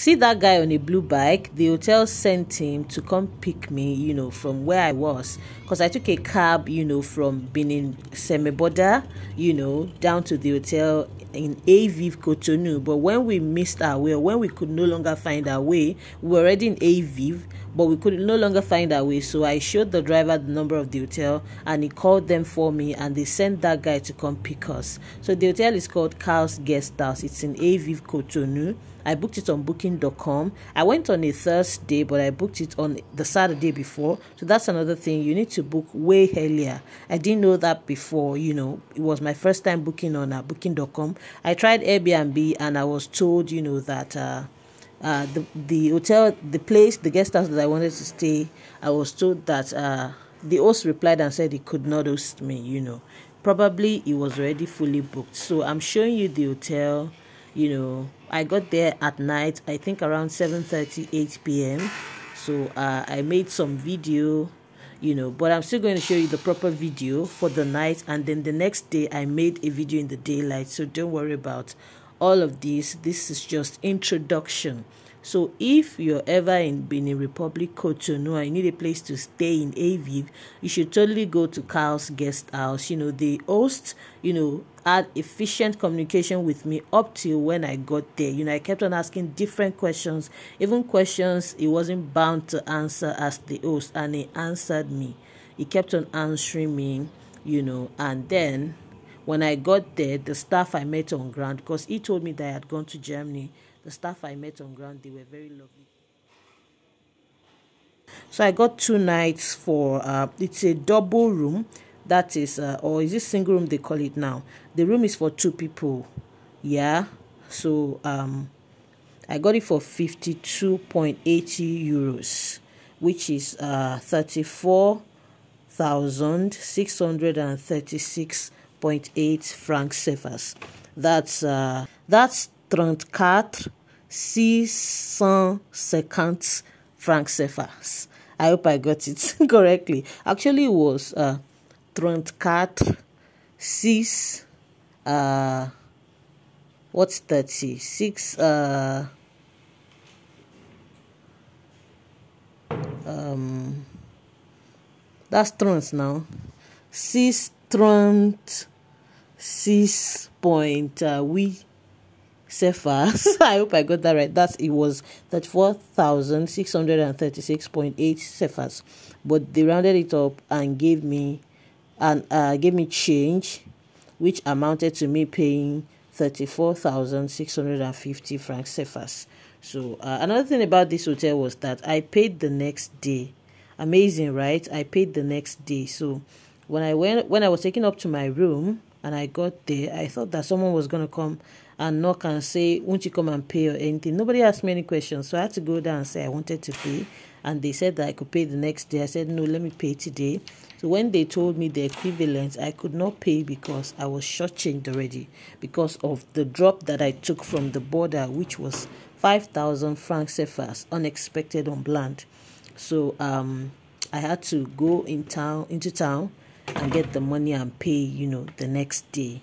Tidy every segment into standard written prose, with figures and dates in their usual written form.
See that guy on a blue bike? The hotel sent him to come pick me, from where I was. Because I took a cab, from Benin République, down to the hotel in Aviv, Cotonou. But when we missed our way, or when we could no longer find our way, we were already in Aviv, but we could no longer find our way. So I showed the driver the number of the hotel, and he called them for me, and they sent that guy to come pick us. So the hotel is called Carl's Guest House. It's in Aviv, Cotonou. I booked it on booking.com. I went on a Thursday, but I booked it on the Saturday before. So that's another thing. You need to book way earlier. I didn't know that before. It was my first time booking on booking.com. I tried Airbnb, and I was told, that the hotel, the place, the guest house that I wanted to stay, I was told that the host replied and said he could not host me. Probably it was already fully booked. So I'm showing you the hotel. I got there at night, I think around 7:30, 8 p.m. So I made some video, but I'm still going to show you the proper video for the night. And then the next day, I made a video in the daylight. So don't worry about all of this. This is just introduction. So if you're ever in Benin Republic, Cotonou, and you need a place to stay in Aviv, you should totally go to Carl's Guest House. The host, had efficient communication with me up till when I got there. I kept on asking different questions, even questions he wasn't bound to answer as the host, and he answered me. He kept on answering me, and then when I got there, the staff I met on ground, because he told me that I had gone to Germany, the staff I met on ground, they were very lovely. So I got 2 nights for, it's a double room. That is, or is it single room they call it now? The room is for 2 people. Yeah. So I got it for 52.80 euros, which is 34,636.8 francs CFA. That's 34,650 francs CFA. I hope I got it correctly. Actually, it was 34,6 what's 36 that's trans now 6.6 we Cephas. I hope I got that right. It was 34,636.8 Cephas, but they rounded it up and gave me change, which amounted to me paying 34,650 francs Cephas. So another thing about this hotel was that I paid the next day. Amazing, right? I paid the next day. So when I was taken up to my room and I got there, I thought that someone was going to come and knock and say, won't you come and pay or anything? Nobody asked me any questions, so I had to go down and say I wanted to pay, and they said that I could pay the next day. I said, no, let me pay today. So when they told me the equivalent, I could not pay because I was shortchanged already because of the drop that I took from the border, which was 5,000 francs CFA, unexpected, unplanned. So I had to go into town and get the money and pay, the next day.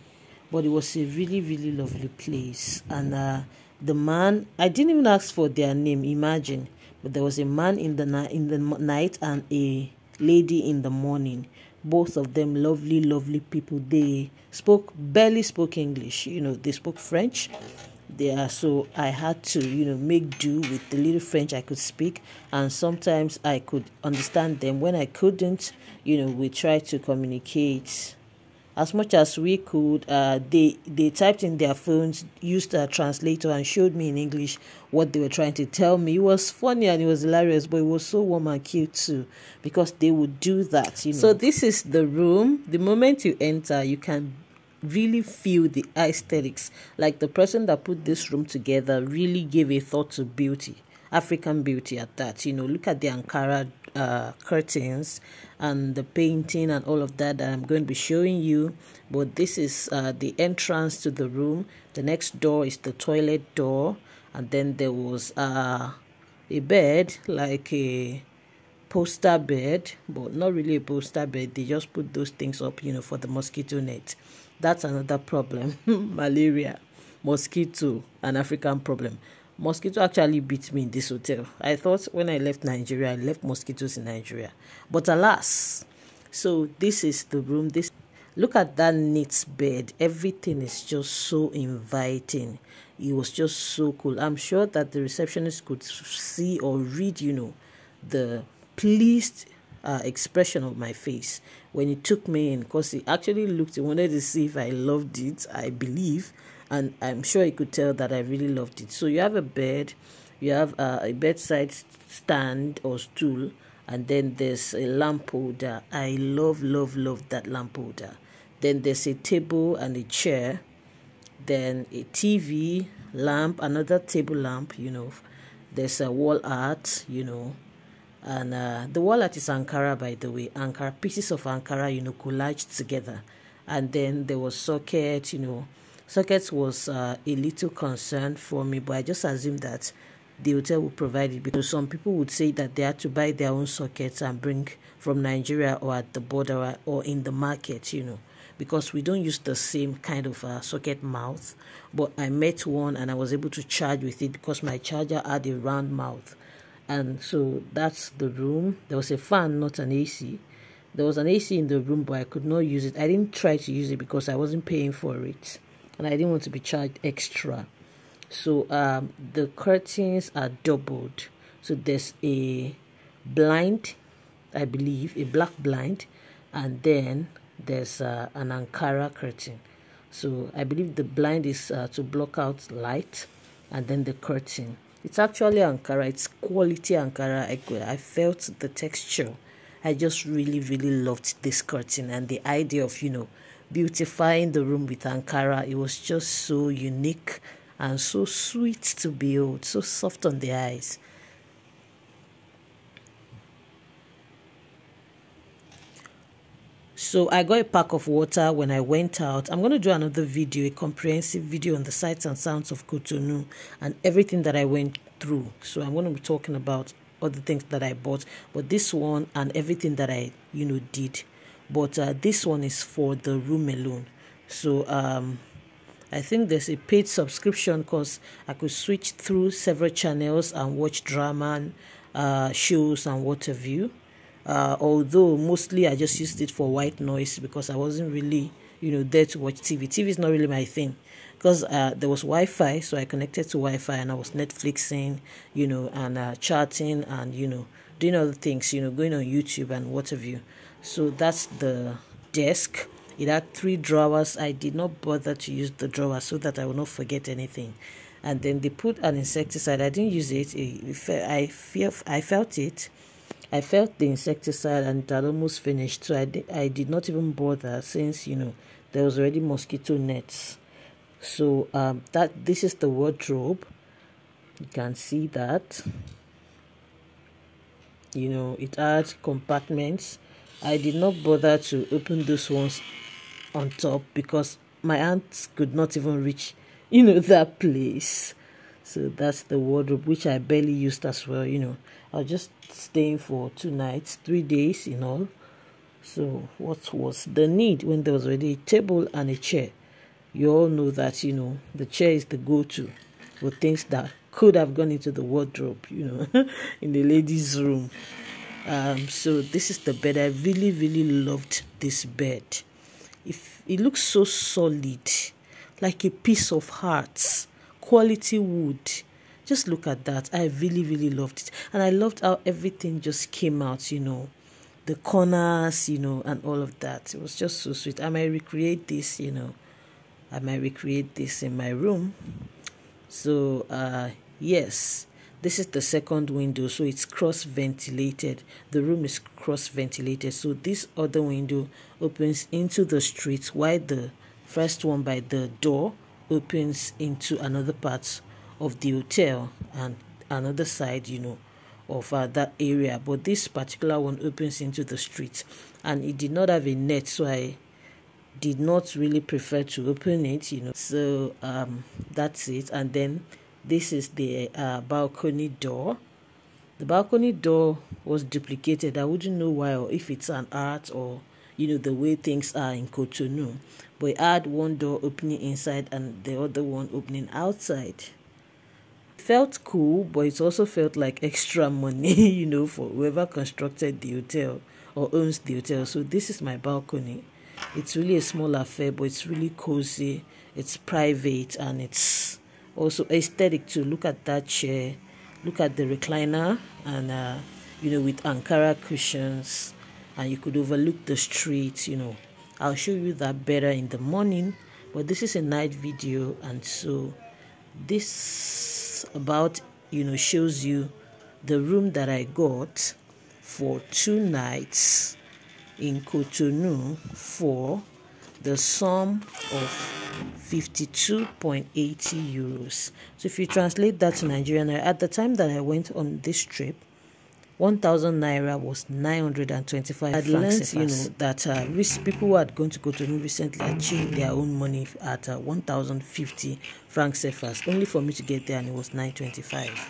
But it was a really, really lovely place. And the man, I didn't even ask for their name, imagine. But there was a man in the night and a lady in the morning. Both of them lovely, lovely people. They barely spoke English. They spoke French. So I had to, make do with the little French I could speak. And sometimes I could understand them. When I couldn't, we tried to communicate as much as we could. They typed in their phones, used a translator, and showed me in English what they were trying to tell me. It was funny and it was hilarious, but it was so warm and cute too, because they would do that. So this is the room. The moment you enter, you can really feel the aesthetics. Like the person that put this room together really gave a thought to beauty, African beauty at that. Look at the Ankara curtains and the painting and all of that I'm going to be showing you. But this is the entrance to the room. The next door is the toilet door, and then there was a bed, like a poster bed, but not really a poster bed. They just put those things up, for the mosquito net. That's another problem. Malaria, mosquito, an African problem. Mosquito actually beat me in this hotel. I thought when I left Nigeria, I left mosquitoes in Nigeria. But alas, so this is the room. This, look at that neat bed. Everything is just so inviting. It was just so cool. I'm sure that the receptionist could see or read, the pleased expression of my face when he took me in, because he actually looked, he wanted to see if I loved it, I believe, and I'm sure he could tell that I really loved it. So you have a bed, you have a bedside stand or stool, and then there's a lamp holder. I love that lamp holder. Then there's a table and a chair, then a TV, lamp, another table lamp, there's a wall art, and the wall art is Ankara, by the way. Ankara, pieces of Ankara, collaged together. And then there was socket, sockets was a little concern for me, but I just assumed that the hotel would provide it, because some people would say that they had to buy their own sockets and bring from Nigeria or at the border or in the market, because we don't use the same kind of socket mouth. But I met one and I was able to charge with it because my charger had a round mouth. And so that's the room. There was a fan, not an AC. There was an AC in the room, but I could not use it. I didn't try to use it because I wasn't paying for it, and I didn't want to be charged extra. So the curtains are doubled. So there's a blind, I believe, a black blind, and then there's an Ankara curtain. So I believe the blind is to block out light, and then the curtain. It's actually Ankara. It's quality Ankara. I felt the texture. I just really loved this curtain, and the idea of, beautifying the room with Ankara. It was just so unique and so sweet to behold, so soft on the eyes. So I got a pack of water when I went out. I'm going to do another video, a comprehensive video on the sights and sounds of Cotonou and everything that I went through. So I'm going to be talking about other things that I bought, but this one and everything that I, did. But this one is for the room alone. So I think there's a paid subscription because I could switch through several channels and watch drama, shows and what have you. Although mostly I just used it for white noise because I wasn't really, there to watch TV. TV is not really my thing because there was Wi-Fi, so I connected to Wi-Fi and I was Netflixing, and chatting and, doing other things, going on YouTube and what have you. So that's the desk. It had 3 drawers. I did not bother to use the drawers so that I will not forget anything. And then they put an insecticide. I didn't use it. I felt it. I felt the insecticide and it had almost finished. So I did not even bother since, there was already mosquito nets. So this is the wardrobe. You can see that. It had compartments. I did not bother to open those ones on top because my hands could not even reach, that place. So that's the wardrobe, which I barely used as well, I was just staying for 2 nights, 3 days in all. So what was the need when there was already a table and a chair? You all know that, the chair is the go-to for things that could have gone into the wardrobe, in the ladies' room. So this is the bed. I really loved this bed. It looks so solid, like a piece of heart, quality wood. Just look at that. I really loved it, and I loved how everything just came out. The corners, and all of that. It was just so sweet. I might recreate this. I might recreate this in my room. So yes. This is the second window, so it's cross-ventilated. The room is cross-ventilated, so this other window opens into the street, while the first one by the door opens into another part of the hotel and another side, of that area. But this particular one opens into the street, and it did not have a net, so I did not really prefer to open it, So that's it, and then this is the balcony door. The balcony door was duplicated. I wouldn't know why, or if it's an art or, the way things are in Cotonou. But it had one door opening inside and the other one opening outside. Felt cool, but it also felt like extra money, you know, for whoever constructed the hotel or owns the hotel. So this is my balcony. It's really a small affair, but it's really cozy, it's private, and it's also aesthetic too. Look at that chair, look at the recliner, and you know, with Ankara cushions, and you could overlook the street. You know, I'll show you that better in the morning, but this is a night video, and so this about, you know, shows you the room that I got for 2 nights in Cotonou for the sum of 52.80 euros. So if you translate that to Nigerian, at the time that I went on this trip, 1,000 naira was 925 francs. I learned, you know, that people who had gone to Cotonou recently achieved their own money at 1,050 francs CFAs, only for me to get there and it was 925.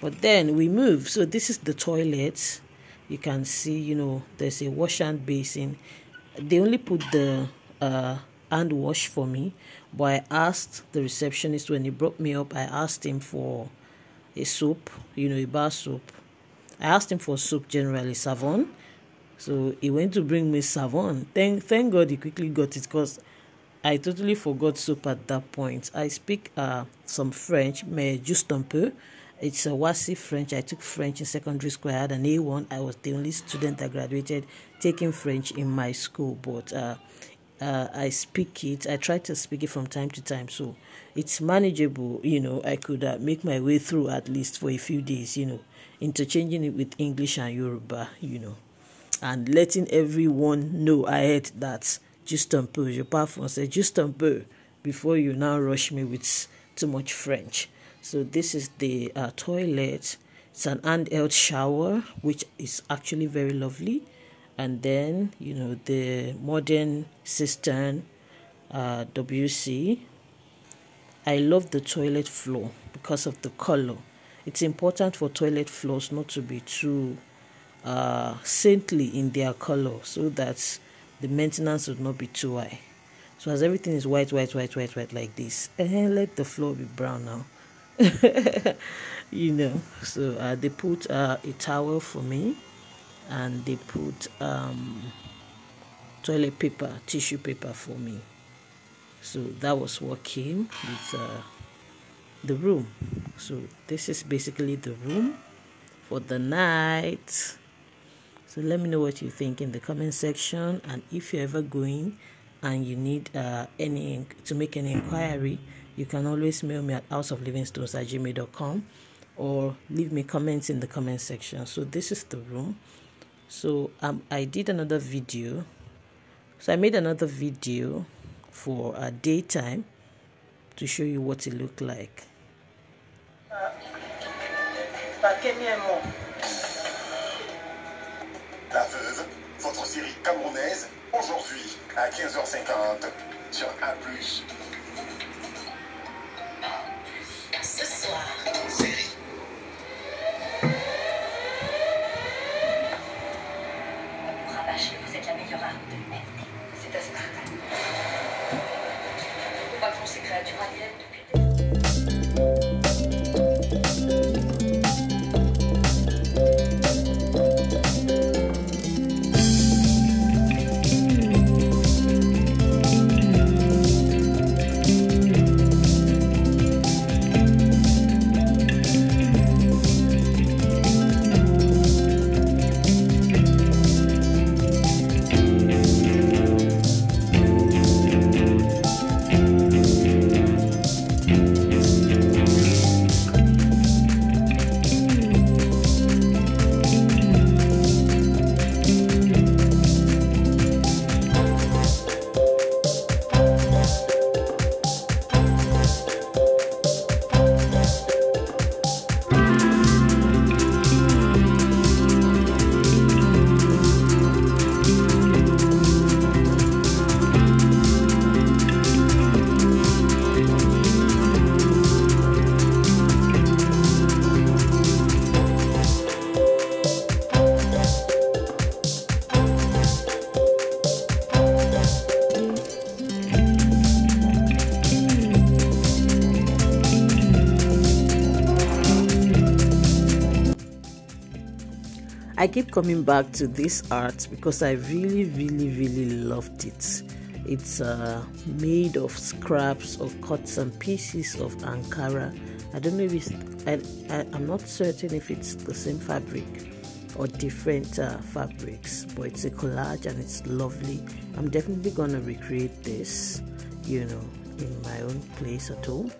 But then we moved. So this is the toilet. You can see, you know, there's a wash hand basin. They only put the hand wash for me, but I asked the receptionist when he brought me up, I asked him for a soap, you know, a bar soap. I asked him for soap, generally savon. So he went to bring me savon. Thank God he quickly got it, because I totally forgot soap at that point. I speak some French, mais juste un peu. It's a Wasi French. I took French in secondary school. I had an A1. I was the only student that graduated taking French in my school, but I speak it. I try to speak it from time to time, so it's manageable. You know, I could make my way through at least for a few days, you know, interchanging it with English and Yoruba, you know, and letting everyone know ahead that juste un peu, je parle français, juste un peu, before you now rush me with too much French. So this is the toilet. It's an handheld shower, which is actually very lovely. And then, you know, the modern cistern, WC. I love the toilet floor because of the color. It's important for toilet floors not to be too saintly in their color, so that the maintenance would not be too high. So as everything is white like this, let the floor be brown now. You know, so they put a towel for me, and they put toilet paper, tissue paper for me. So that was what came with the room. So this is basically the room for the night. So let me know what you think in the comment section, and if you're ever going and you need to make any inquiry, you can always mail me at houseoflivingstones@gmail.com or leave me comments in the comment section. So this is the room. So I did another video. So I made another video for a daytime to show you what it looked like. La Veuve, votre série camerounaise, aujourd'hui à 15h50 sur A+. Ce soir, série. Rabâche, vous êtes la meilleure arme de l'humanité. C'est un Spartan. On va foncer créature alien depuis... I keep coming back to this art because I really loved it. It's made of scraps or cuts and pieces of Ankara. I don't know if it's, I'm not certain if it's the same fabric or different fabrics, but it's a collage and it's lovely. I'm definitely gonna recreate this, you know, in my own place at home.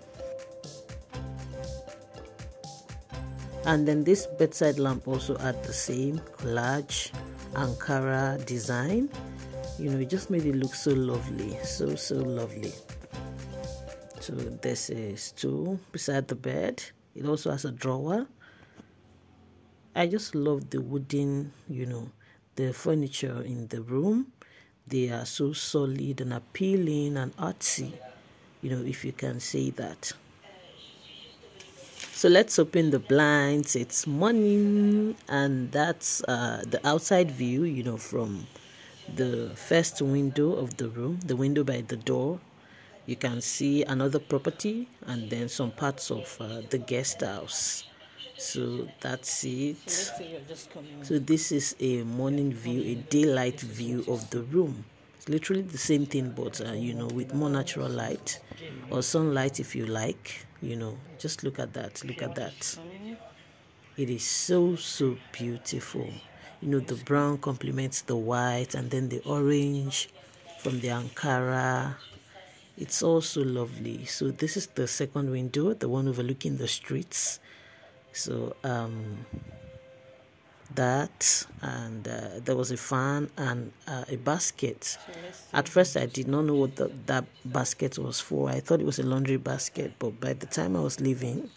And then this bedside lamp also had the same collage Ankara design. You know, it just made it look so lovely, so lovely. So this is stool beside the bed. It also has a drawer. I just love the wooden, you know, the furniture in the room. They are so solid and appealing and artsy, you know, if you can say that. So let's open the blinds. It's morning, and that's the outside view, you know, from the first window of the room, the window by the door. You can see another property and then some parts of the guest house. So that's it. So this is a morning view, a daylight view of the room. It's literally the same thing, but you know, with more natural light or sunlight if you like. You know, just look at that. Look at that. It is so beautiful. You know, the brown complements the white, and then the orange from the Ankara. It's also lovely. So this is the second window, the one overlooking the streets. So that, and there was a fan and a basket. At first I did not know what that basket was for. I thought it was a laundry basket, but by the time I was leaving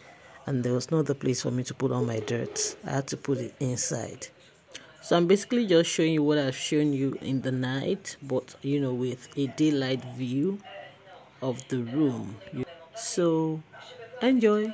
and there was no other place for me to put all my dirt, I had to put it inside. So I'm basically just showing you what I've shown you in the night, but you know, with a daylight view of the room. So enjoy.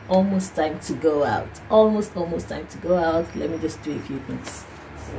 almost time to go out. Almost time to go out. Let me just do a few things. So